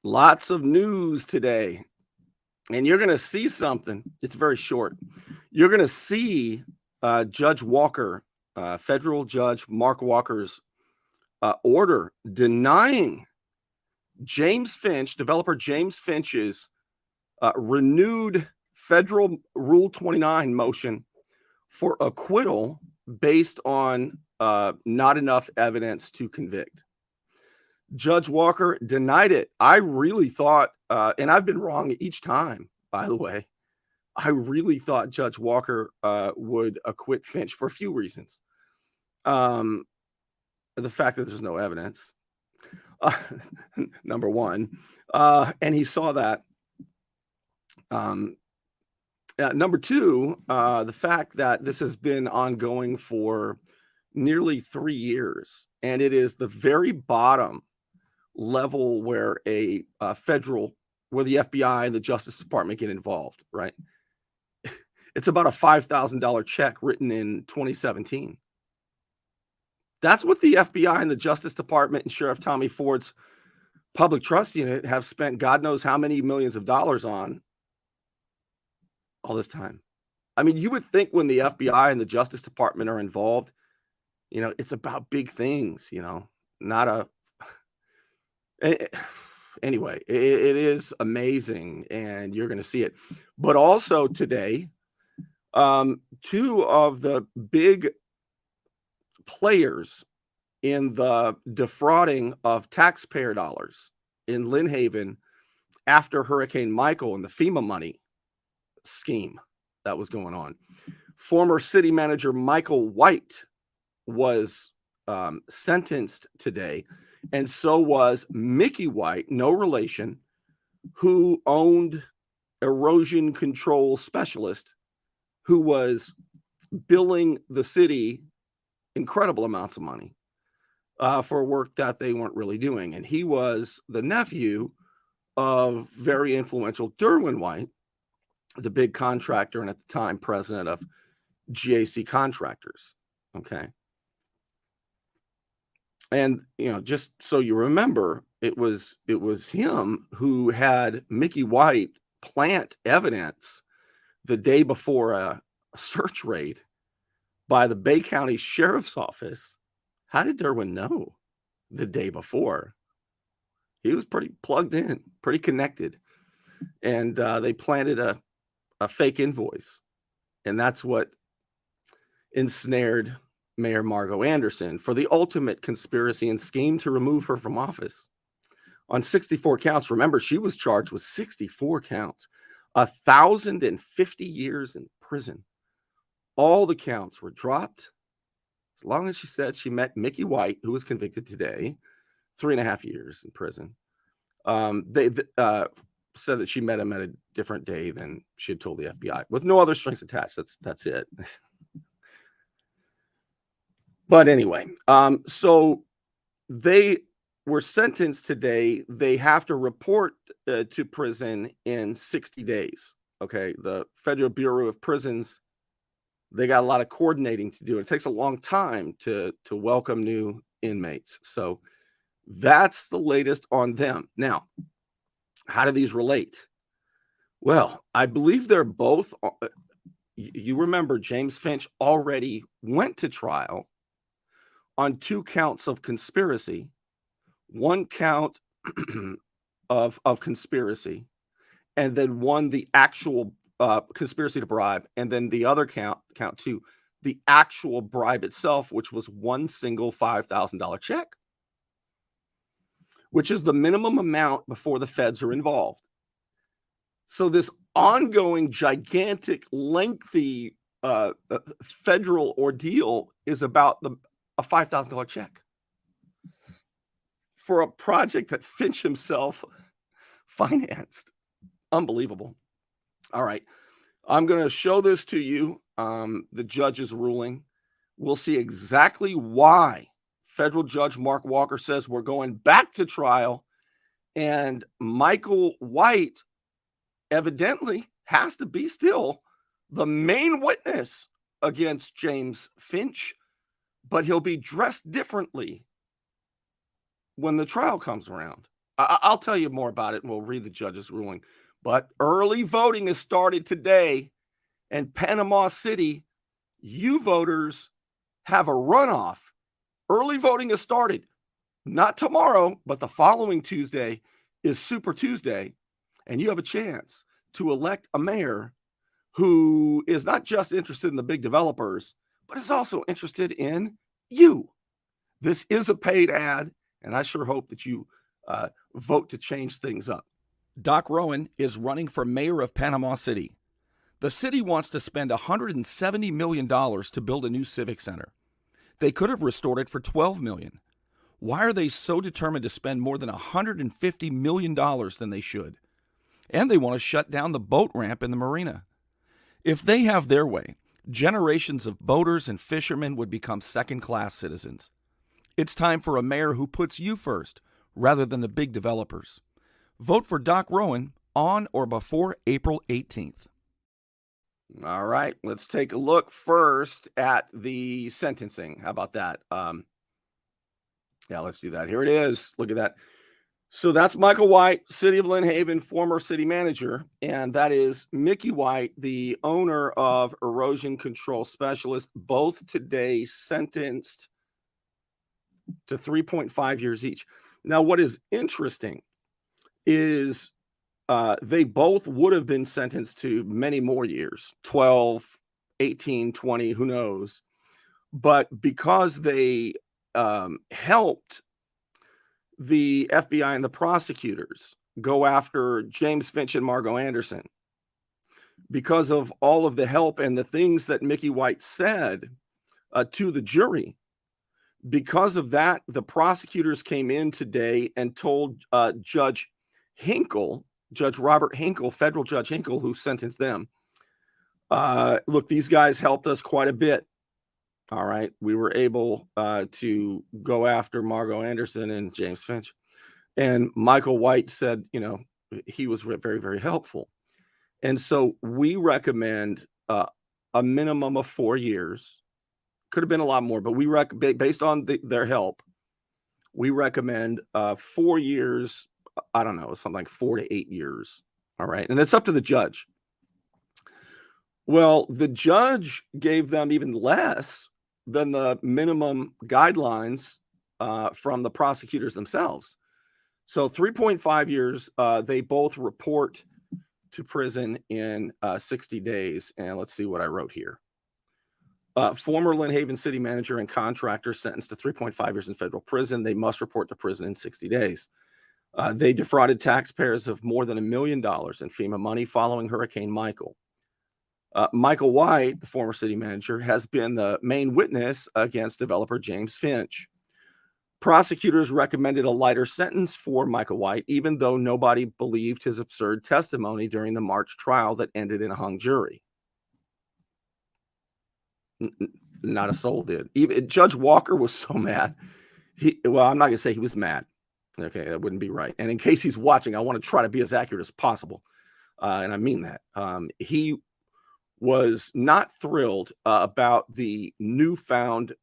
Lots of news today, and you're going to see something. It's very short. You're going to see Judge Walker, federal judge Mark Walker's order denying James Finch, developer James Finch's renewed federal Rule 29 motion for acquittal based on not enough evidence to convict. Judge Walker denied it. I really thought, and I've been wrong each time, by the way, I really thought Judge Walker would acquit Finch for a few reasons. The fact that there's no evidence, number one, and he saw that. Number two, the fact that this has been ongoing for nearly 3 years, and it is the very bottom level where where the FBI and the Justice Department get involved, right? It's about a $5,000 check written in 2017. That's what the FBI and the Justice Department and Sheriff Tommy Ford's public trust unit have spent God knows how many millions of dollars on all this time. I mean, you would think when the FBI and the Justice Department are involved, it's about big things, not a anyway, it is amazing, and you're going to see it. But also today, two of the big players in the defrauding of taxpayer dollars in Lynn Haven after Hurricane Michael and the FEMA money scheme that was going on. Former city manager Michael White was sentenced today, and so was Mickey White, no relation, who owned Erosion Control Specialist, who was billing the city incredible amounts of money for work that they weren't really doing. And he was the nephew of very influential Derwin White, the big contractor, and at the time president of GAC Contractors. Okay. And, just so you remember, it was him who had Mickey White plant evidence the day before a search raid by the Bay County Sheriff's Office. How did Derwin know the day before? He was pretty plugged in, pretty connected. And they planted a fake invoice. And that's what ensnared Mayor Margo Anderson for the ultimate conspiracy and scheme to remove her from office. On 64 counts, remember, she was charged with 64 counts, 1,050 years in prison. All the counts were dropped as long as she said she met Mickey White, who was convicted today, 3.5 years in prison. They said that she met him at a different day than she had told the FBI, with no other strings attached. That's it. But anyway, so they were sentenced today. They have to report to prison in 60 days. Okay, the Federal Bureau of Prisons, they got a lot of coordinating to do. It takes a long time to welcome new inmates. So that's the latest on them. Now, how do these relate? Well, I believe they're both. You remember James Finch already went to trial on 2 counts of conspiracy, 1 count of conspiracy, and then the actual conspiracy to bribe, and then the other count 2, the actual bribe itself, which was one single $5,000 check, which is the minimum amount before the feds are involved. So this ongoing, gigantic, lengthy federal ordeal is about a $5,000 check for a project that Finch himself financed. Unbelievable. All right. I'm going to show this to you, the judge's ruling. We'll see exactly why federal judge Mark Walker says we're going back to trial, and Michael White evidently has to be still the main witness against James Finch, but he'll be dressed differently when the trial comes around. I'll tell you more about it, and we'll read the judge's ruling. But early voting has started today, and Panama City, you voters have a runoff. Early voting has started. Not tomorrow, but the following Tuesday is Super Tuesday, and you have a chance to elect a mayor who is not just interested in the big developers, but is also interested in you. This is a paid ad, and I sure hope that you vote to change things up. Doc Rowan is running for mayor of Panama City. The city wants to spend $170 million to build a new civic center. They could have restored it for $12 million. Why are they so determined to spend more than $150 million than they should? And they want to shut down the boat ramp in the marina. If they have their way, generations of boaters and fishermen would become second-class citizens. It's time for a mayor who puts you first, rather than the big developers. Vote for Doc Rowan on or before April 18th. All right, let's take a look first at the sentencing. How about that? Yeah, let's do that. Here it is. Look at that. So that's Michael White, City of Lynn Haven, former city manager. And that is Mickey White, the owner of Erosion Control Specialist, both today sentenced to 3.5 years each. Now, what is interesting is they both would have been sentenced to many more years, 12, 18, 20, who knows. But because they helped the FBI and the prosecutors go after James Finch and Margot Anderson, because of all of the help and the things that Mickey White said to the jury, because of that, the prosecutors came in today and told Judge Hinkle, Judge Robert Hinkle, federal Judge Hinkle, who sentenced them, look, these guys helped us quite a bit. All right. We were able to go after Margot Anderson and James Finch. And Michael White said, he was very, very helpful. And so we recommend a minimum of 4 years. Could have been a lot more, but based on their help, we recommend 4 years. I don't know, something like 4 to 8 years. All right. And it's up to the judge. Well, the judge gave them even less than the minimum guidelines from the prosecutors themselves. So 3.5 years, they both report to prison in 60 days. And let's see what I wrote here. Former Lynn Haven city manager and contractor sentenced to 3.5 years in federal prison. They must report to prison in 60 days. They defrauded taxpayers of more than $1 million in FEMA money following Hurricane Michael. Michael White, the former city manager, has been the main witness against developer James Finch. Prosecutors recommended a lighter sentence for Michael White, even though nobody believed his absurd testimony during the March trial that ended in a hung jury. Not a soul did. Even Judge Walker was so mad. Well, I'm not going to say he was mad. Okay, that wouldn't be right. And in case he's watching, I want to try to be as accurate as possible. And I mean that. He was not thrilled about the newly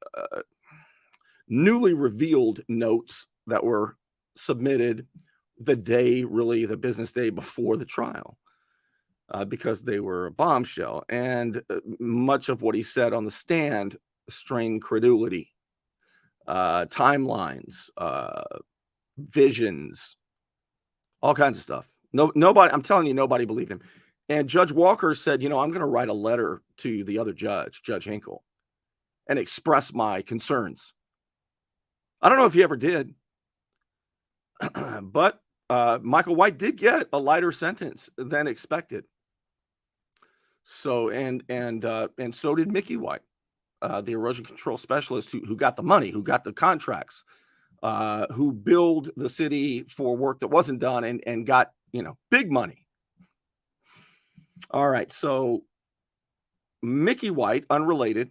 revealed notes that were submitted the business day before the trial, because they were a bombshell. And much of what he said on the stand strained credulity, timelines, visions, all kinds of stuff. Nobody, I'm telling you, nobody believed him. And Judge Walker said, I'm going to write a letter to the other judge, Judge Hinkle, and express my concerns. I don't know if he ever did, but Michael White did get a lighter sentence than expected. So, and so did Mickey White, the erosion control specialist who got the money, who got the contracts, who billed the city for work that wasn't done and got, big money. All right. So Mickey White, unrelated,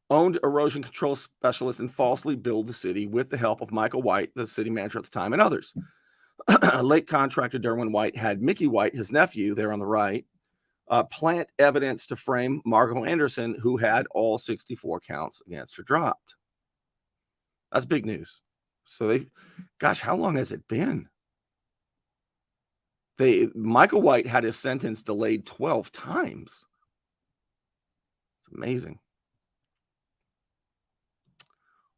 owned erosion control specialist and falsely billed the city with the help of Michael White, the city manager at the time, and others. Late contractor Derwin White had Mickey White, his nephew, there on the right, plant evidence to frame Margot Anderson, who had all 64 counts against her dropped. That's big news. So how long has it been? Michael White had his sentence delayed 12 times. It's amazing.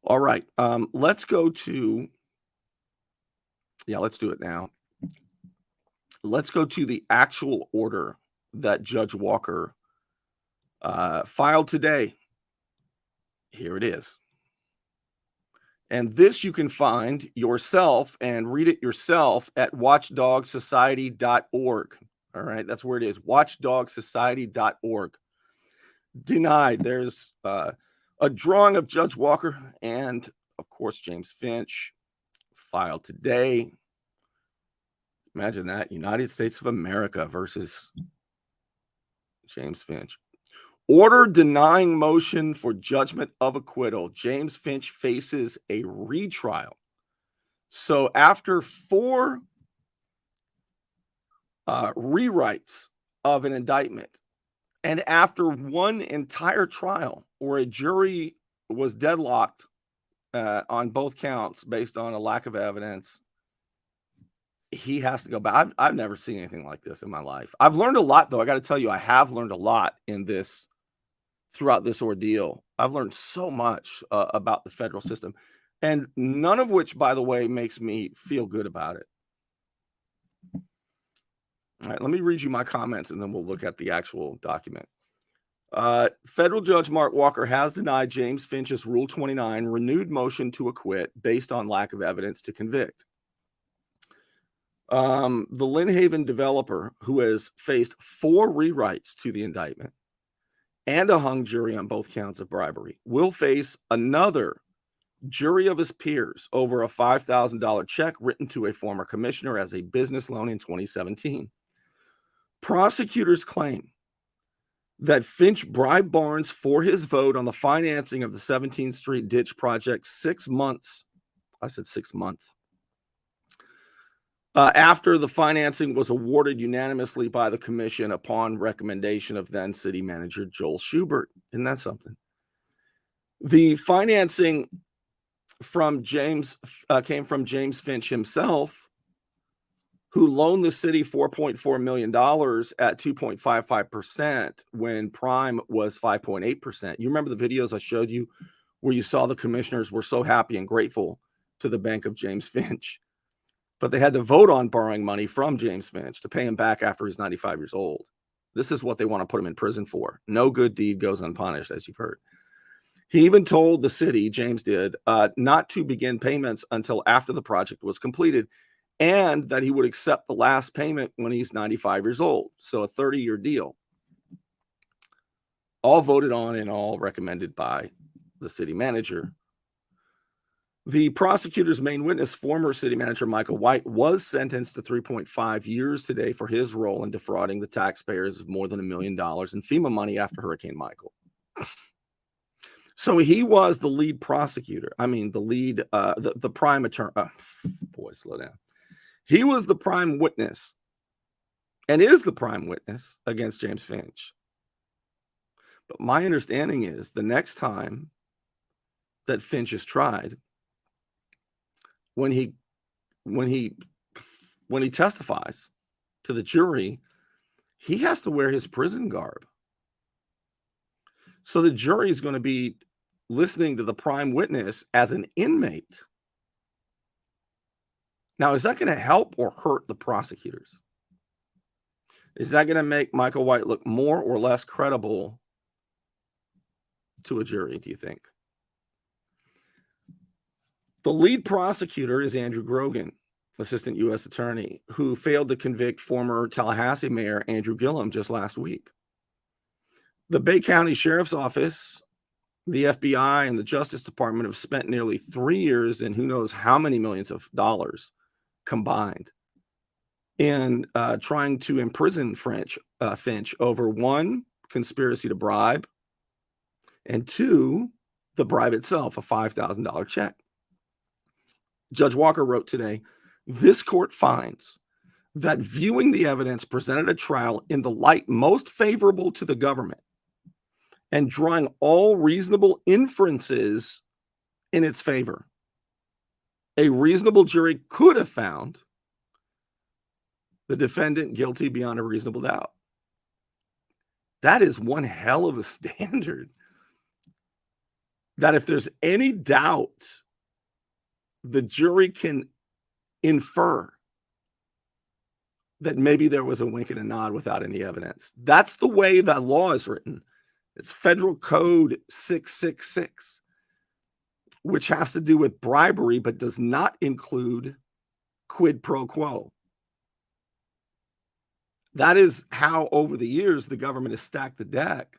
All right, let's go to let's do it now. Let's go to the actual order that Judge Walker filed today. Here it is. And this you can find yourself and read it yourself at watchdogsociety.org. All right, that's where it is, watchdogsociety.org. Denied. There's a drawing of Judge Walker and, of course, James Finch, filed today. Imagine that, United States of America versus James Finch. Order denying motion for judgment of acquittal. James Finch faces a retrial. So after 4 rewrites of an indictment, and after 1 entire trial where a jury was deadlocked on both counts based on a lack of evidence, he has to go back. I've never seen anything like this in my life. I've learned a lot, though. I got to tell you, I have learned a lot throughout this ordeal. I've learned so much about the federal system, and none of which, by the way, makes me feel good about it. All right, let me read you my comments, and then we'll look at the actual document. Federal Judge Mark Walker has denied James Finch's Rule 29 renewed motion to acquit based on lack of evidence to convict. The Lynn Haven developer, who has faced 4 rewrites to the indictment and a hung jury on both counts of bribery, will face another jury of his peers over a $5,000 check written to a former commissioner as a business loan in 2017. Prosecutors claim that Finch bribed Barnes for his vote on the financing of the 17th Street Ditch project 6 months. I said 6 months. After the financing was awarded unanimously by the commission upon recommendation of then city manager Joel Schubert. Isn't that something? The financing from James came from James Finch himself, who loaned the city $4.4 million at 2.55% when prime was 5.8%. You remember the videos I showed you where you saw the commissioners were so happy and grateful to the bank of James Finch, but they had to vote on borrowing money from James Finch to pay him back after he's 95 years old. This is what they want to put him in prison for. No good deed goes unpunished, as you've heard. He even told the city, James did, not to begin payments until after the project was completed, and that he would accept the last payment when he's 95 years old. So a 30-year deal. All voted on and all recommended by the city manager. The prosecutor's main witness, former city manager Michael White, was sentenced to 3.5 years today for his role in defrauding the taxpayers of more than $1 million in FEMA money after Hurricane Michael. So he was the lead prosecutor. I mean, the prime attorney. Boy, slow down. He was the prime witness and is the prime witness against James Finch. But my understanding is the next time that Finch is tried, when he testifies to the jury, he has to wear his prison garb. So the jury is going to be listening to the prime witness as an inmate. Now, is that going to help or hurt the prosecutors? Is that going to make Michael White look more or less credible to a jury, do you think? The lead prosecutor is Andrew Grogan, assistant U.S. attorney, who failed to convict former Tallahassee Mayor Andrew Gillum just last week. The Bay County Sheriff's Office, the FBI, and the Justice Department have spent nearly 3 years and who knows how many millions of dollars combined in trying to imprison Finch over 1, conspiracy to bribe, and 2, the bribe itself, a $5,000 check. Judge Walker wrote today, this court finds that viewing the evidence presented at trial in the light most favorable to the government and drawing all reasonable inferences in its favor, a reasonable jury could have found the defendant guilty beyond a reasonable doubt. That is one hell of a standard. That if there's any doubt, the jury can infer that maybe there was a wink and a nod without any evidence. That's the way that law is written. It's Federal Code 666, which has to do with bribery, but does not include quid pro quo. That is how, over the years, the government has stacked the deck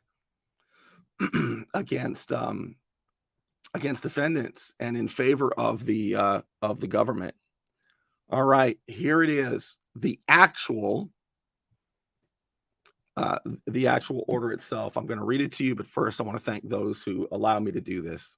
against defendants and in favor of the government. All right, here it is. The actual order itself. I'm going to read it to you, but first I want to thank those who allow me to do this.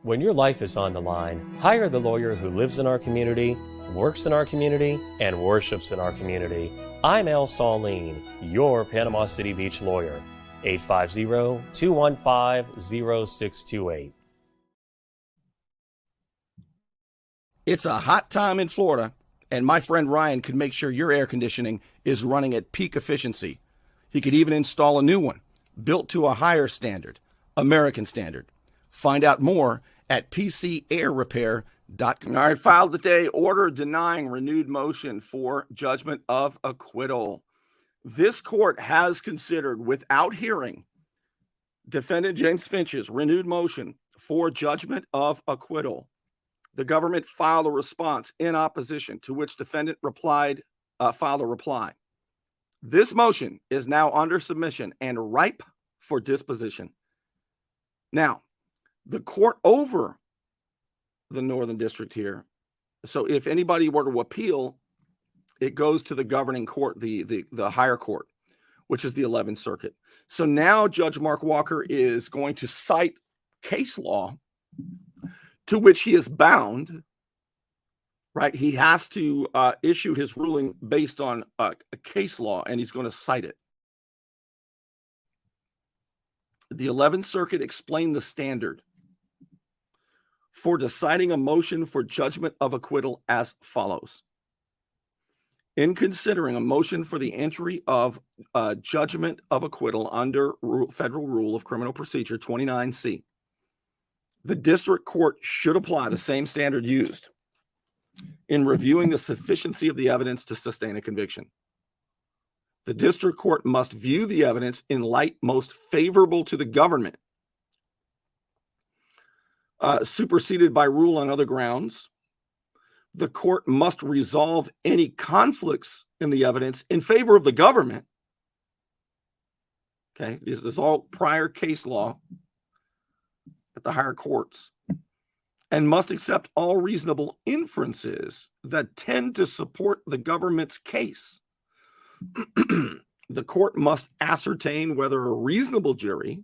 When your life is on the line, hire the lawyer who lives in our community, works in our community, and worships in our community. I'm Al Saulene, your Panama City Beach lawyer. 850-215-0628. It's a hot time in Florida, and my friend Ryan could make sure your air conditioning is running at peak efficiency. He could even install a new one, built to a higher standard, American standard. Find out more at pcairrepair.com. All right, filed today, order denying renewed motion for judgment of acquittal. This court has considered, without hearing, defendant James Finch's renewed motion for judgment of acquittal. The government filed a response in opposition, to which defendant filed a reply. This motion is now under submission and ripe for disposition. Now, the court over the Northern District here, so if anybody were to appeal, it goes to the governing court, the higher court, which is the 11th Circuit. So now Judge Mark Walker is going to cite case law to which he is bound, right? He has to issue his ruling based on a case law, and he's going to cite it. The 11th Circuit explained the standard for deciding a motion for judgment of acquittal as follows. In considering a motion for the entry of judgment of acquittal under Federal Rule of Criminal Procedure 29C, the district court should apply the same standard used in reviewing the sufficiency of the evidence to sustain a conviction. The district court must view the evidence in light most favorable to the government, superseded by rule on other grounds. The court must resolve any conflicts in the evidence in favor of the government. Okay, this is all prior case law at the higher courts, and must accept all reasonable inferences that tend to support the government's case. The court must ascertain whether a reasonable jury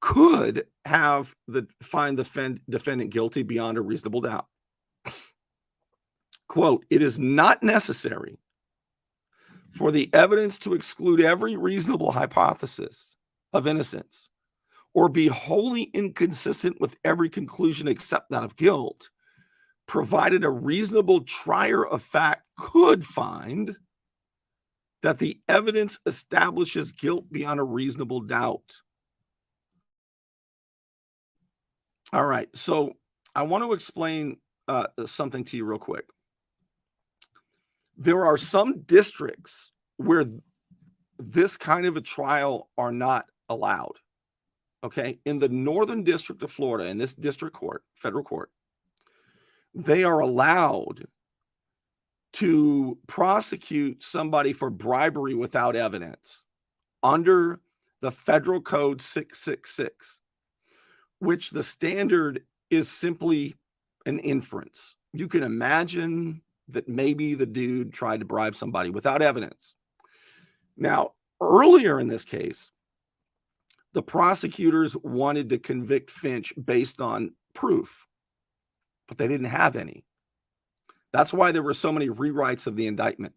could have find the defendant guilty beyond a reasonable doubt. Quote, it is not necessary for the evidence to exclude every reasonable hypothesis of innocence or be wholly inconsistent with every conclusion except that of guilt, provided a reasonable trier of fact could find that the evidence establishes guilt beyond a reasonable doubt. All right, so I want to explain something to you real quick. There are some districts where this kind of a trial are not allowed. Okay, in the Northern District of Florida, in this district court, federal court, they are allowed to prosecute somebody for bribery without evidence under the Federal Code 666, which the standard is simply an inference. You can imagine that maybe the dude tried to bribe somebody without evidence. Now, earlier in this case, the prosecutors wanted to convict Finch based on proof, but they didn't have any. That's why there were so many rewrites of the indictment.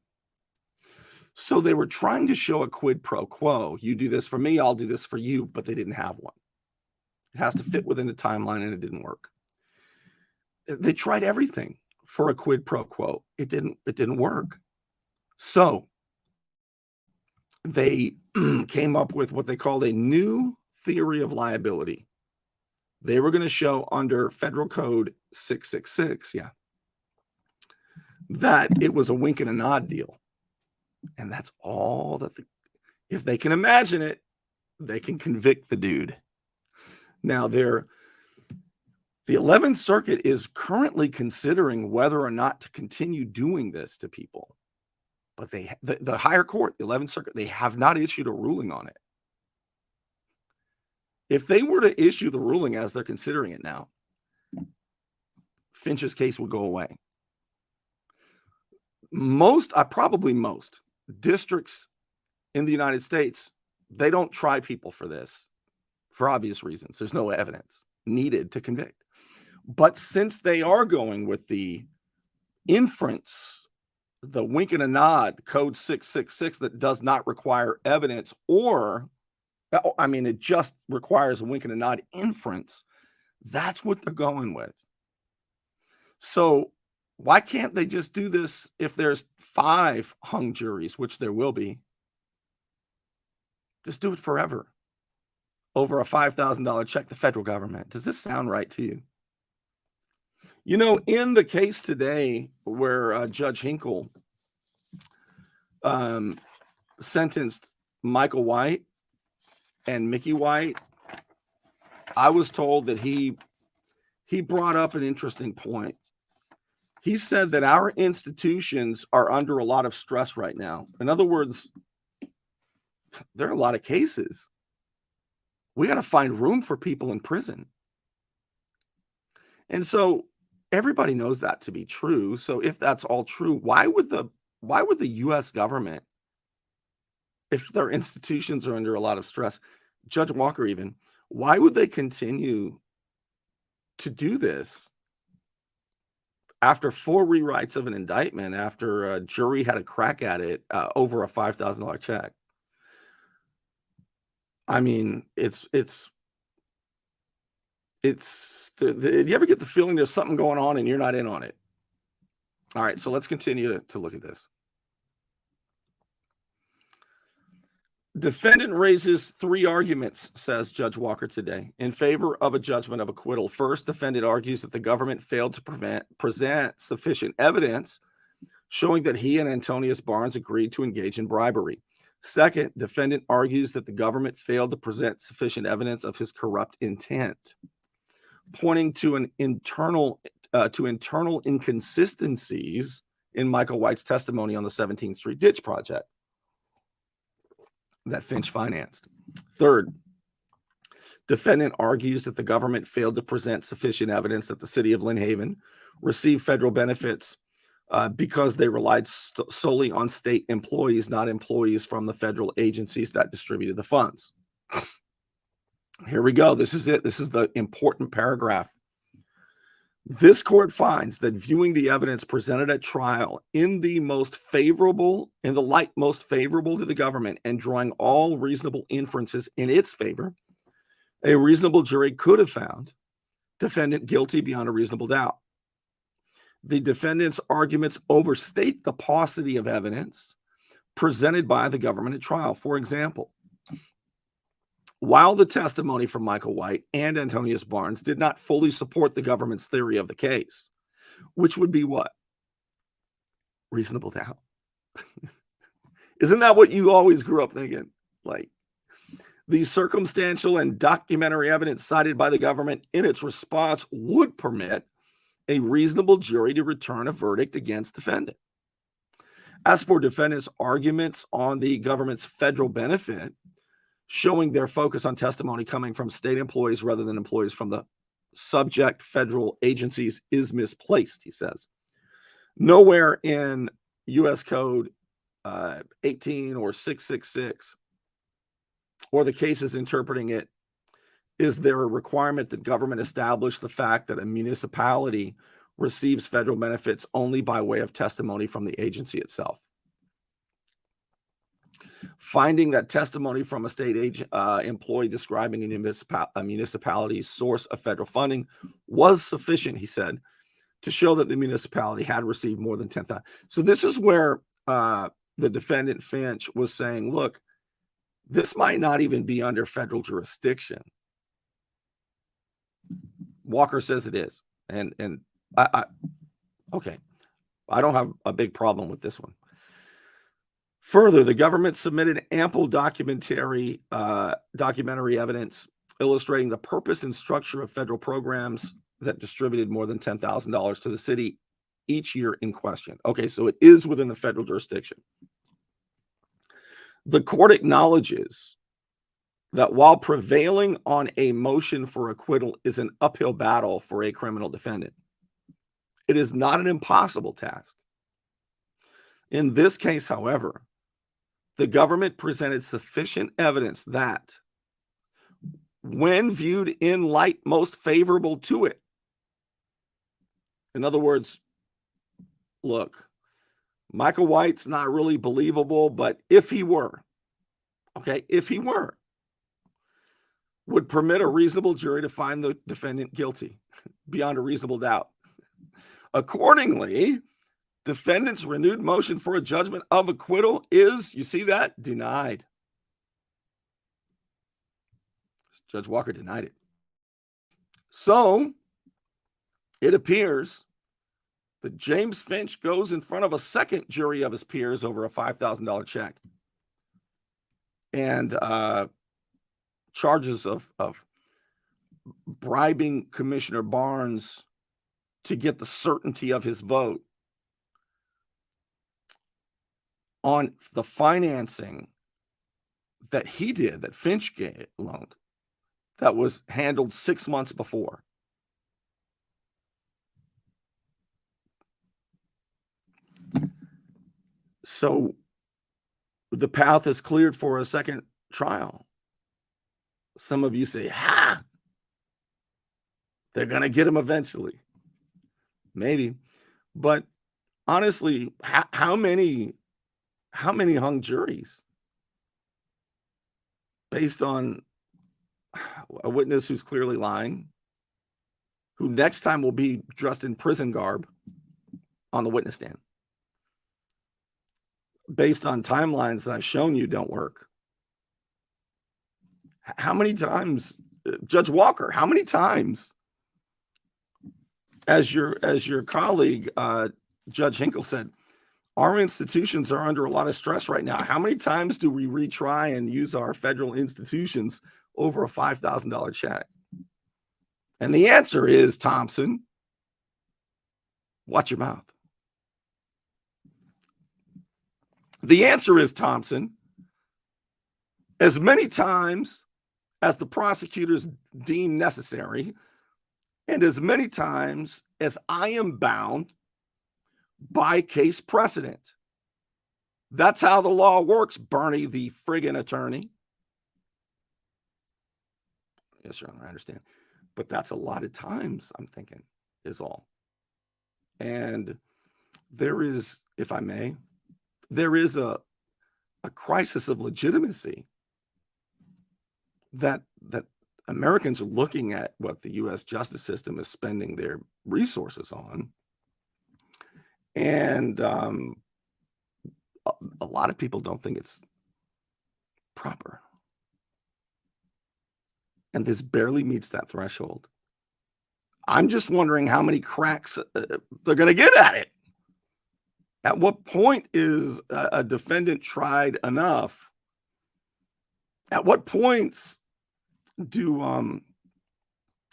So they were trying to show a quid pro quo. You do this for me, I'll do this for you, but they didn't have one. It has to fit within the timeline, and it didn't work. They tried everything for a quid pro quo. It didn't work. So they came up with what they called a new theory of liability. They were going to show under Federal Code 666, that it was a wink and a nod deal. And that's all that if they can imagine it, they can convict the dude. Now, the 11th Circuit is currently considering whether or not to continue doing this to people. But the higher court, the 11th Circuit, they have not issued a ruling on it. If they were to issue the ruling as they're considering it now, Finch's case would go away. Probably most districts in the United States, they don't try people for this for obvious reasons. There's no evidence needed to convict. But since they are going with the inference, the wink and a nod, Code 666, that does not require evidence, it just requires a wink and a nod inference, that's what they're going with. So why can't they just do this if there's 5 hung juries, which there will be? Just do it forever. Over a $5,000 check, the federal government. Does this sound right to you? You know, in the case today where Judge Hinkle sentenced Michael White and Mickey White, I was told that he brought up an interesting point. He said that our institutions are under a lot of stress right now. In other words, there are a lot of cases. We got to find room for people in prison. And so everybody knows that to be true. So if that's all true, why would the U.S. government, if their institutions are under a lot of stress, Judge Walker even, why would they continue to do this after 4 rewrites of an indictment, after a jury had a crack at it over a $5,000 check? I mean, do you ever get the feeling there's something going on and you're not in on it? All right, so let's continue to look at this. Defendant raises 3 arguments, says Judge Walker today, in favor of a judgment of acquittal. First, defendant argues that the government failed to present sufficient evidence showing that he and Antonius Barnes agreed to engage in bribery. Second, defendant argues that the government failed to present sufficient evidence of his corrupt intent, pointing to internal inconsistencies in Michael White's testimony on the 17th Street Ditch project that Finch financed. Third, defendant argues that the government failed to present sufficient evidence that the city of Lynn Haven received federal benefits because they relied solely on state employees, not employees from the federal agencies that distributed the funds. Here we go. This is it. This is the important paragraph. This court finds that viewing the evidence presented at trial in the light most favorable to the government and drawing all reasonable inferences in its favor, a reasonable jury could have found defendant guilty beyond a reasonable doubt. The defendant's arguments overstate the paucity of evidence presented by the government at trial. For example, while the testimony from Michael White and Antonius Barnes did not fully support the government's theory of the case, which would be what? Reasonable doubt. Isn't that what you always grew up thinking? Like, the circumstantial and documentary evidence cited by the government in its response would permit a reasonable jury to return a verdict against defendant. As for defendants' arguments on the government's federal benefit, showing their focus on testimony coming from state employees rather than employees from the subject federal agencies is misplaced, he says. Nowhere in U.S. Code 18 or 666 or the cases interpreting it is there a requirement that government establish the fact that a municipality receives federal benefits only by way of testimony from the agency itself. Finding that testimony from a state employee describing a municipality's source of federal funding was sufficient, he said, to show that the municipality had received more than $10,000. So this is where the defendant Finch was saying, look, this might not even be under federal jurisdiction. Walker says it is. And okay, I don't have a big problem with this one. Further, the government submitted ample documentary evidence illustrating the purpose and structure of federal programs that distributed more than $10,000 to the city each year in question. Okay, so it is within the federal jurisdiction. The court acknowledges that while prevailing on a motion for acquittal is an uphill battle for a criminal defendant, it is not an impossible task. In this case, however, the government presented sufficient evidence that, when viewed in light most favorable to it, in other words, look, Michael White's not really believable, but if he were, would permit a reasonable jury to find the defendant guilty beyond a reasonable doubt. Accordingly, defendant's renewed motion for a judgment of acquittal is, you see that, denied. Judge Walker denied it. So it appears that James Finch goes in front of a second jury of his peers over a $5,000 check and charges of bribing Commissioner Barnes to get the certainty of his vote on the financing that he did, that Finch loaned, that was handled 6 months before. So the path is cleared for a second trial. Some of you say, they're going to get him eventually. Maybe. But honestly, how many hung juries based on a witness who's clearly lying, who next time will be dressed in prison garb on the witness stand, based on timelines that I've shown you don't work? How many times, Judge Walker, how many times, as your colleague, Judge Hinkle said, our institutions are under a lot of stress right now. How many times do we retry and use our federal institutions over a $5,000 check? And the answer is, Thompson, watch your mouth. The answer is, Thompson, as many times as the prosecutors deem necessary, and as many times as I am bound by case precedent. That's how the law works, Bernie, the friggin' attorney. Yes, Your Honor, I understand. But that's a lot of times, I'm thinking, is all. And there is, if I may, there is a crisis of legitimacy that Americans are looking at what the U.S. justice system is spending their resources on. And a lot of people don't think it's proper. And this barely meets that threshold. I'm just wondering how many cracks they're going to get at it. At what point is a defendant tried enough? At what points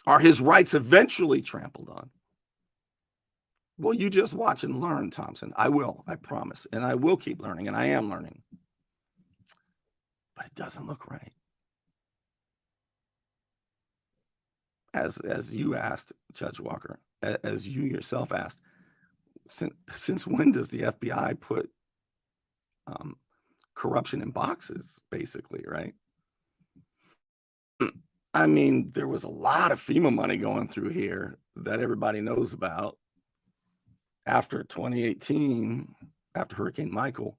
are his rights eventually trampled on? Well, you just watch and learn, Thompson. I will, I promise. And I will keep learning, and I am learning. But it doesn't look right. As you asked, Judge Walker, as you yourself asked, since when does the FBI put corruption in boxes, basically, right? I mean, there was a lot of FEMA money going through here that everybody knows about after 2018, after Hurricane Michael,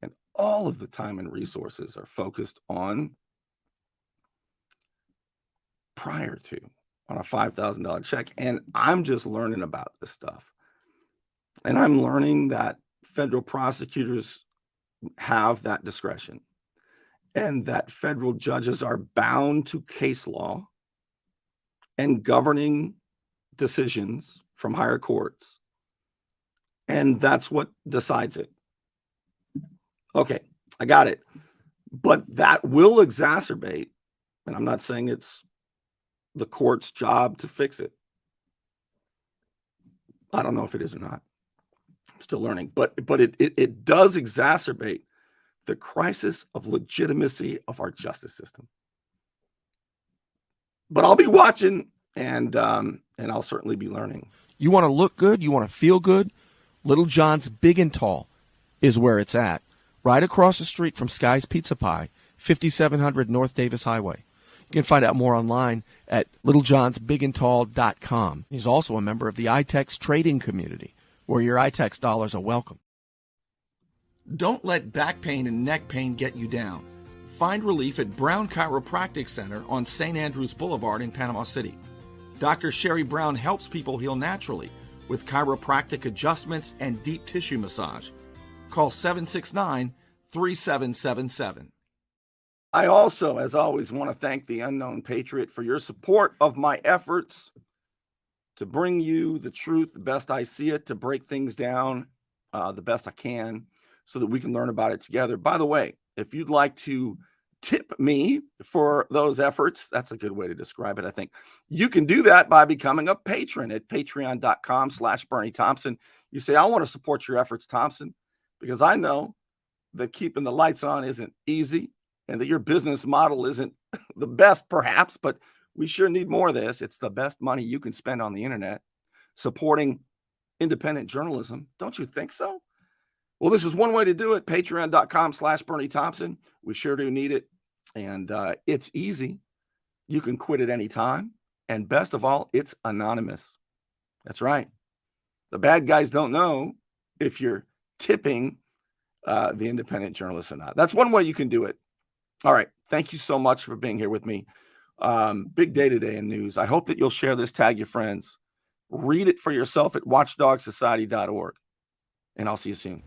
and all of the time and resources are focused on prior to, on a $5,000 check. And I'm just learning about this stuff. And I'm learning that federal prosecutors have that discretion, and that federal judges are bound to case law and governing decisions from higher courts, and that's what decides it. Okay, I got it. But that will exacerbate, and I'm not saying it's the court's job to fix it. I don't know if it is or not. I'm still learning, but it does exacerbate the crisis of legitimacy of our justice system. But I'll be watching, and I'll certainly be learning. You want to look good? You want to feel good? Little John's Big and Tall is where it's at. Right across the street from Sky's Pizza Pie, 5700 North Davis Highway. You can find out more online at littlejohnsbigandtall.com. He's also a member of the iTex trading community, where your iTex dollars are welcome. Don't let back pain and neck pain get you down. Find relief at Brown Chiropractic Center on St. Andrews Boulevard in Panama City. Dr. Sherry Brown helps people heal naturally with chiropractic adjustments and deep tissue massage. Call 769-3777. I also, as always, want to thank the Unknown Patriot for your support of my efforts to bring you the truth the best I see it, to break things down the best I can so that we can learn about it together. By the way, if you'd like to tip me for those efforts, that's a good way to describe it, I think. You can do that by becoming a patron at patreon.com/Bernie Thompson. You say, I want to support your efforts, Thompson, because I know that keeping the lights on isn't easy and that your business model isn't the best, perhaps, but we sure need more of this. It's the best money you can spend on the internet supporting independent journalism. Don't you think so? Well, this is one way to do it. Patreon.com/Bernie Thompson. We sure do need it. And it's easy. You can quit at any time. And best of all, it's anonymous. That's right. The bad guys don't know if you're tipping the independent journalists or not. That's one way you can do it. All right. Thank you so much for being here with me. Big day today in news. I hope that you'll share this, tag your friends, read it for yourself at watchdogsociety.org. And I'll see you soon.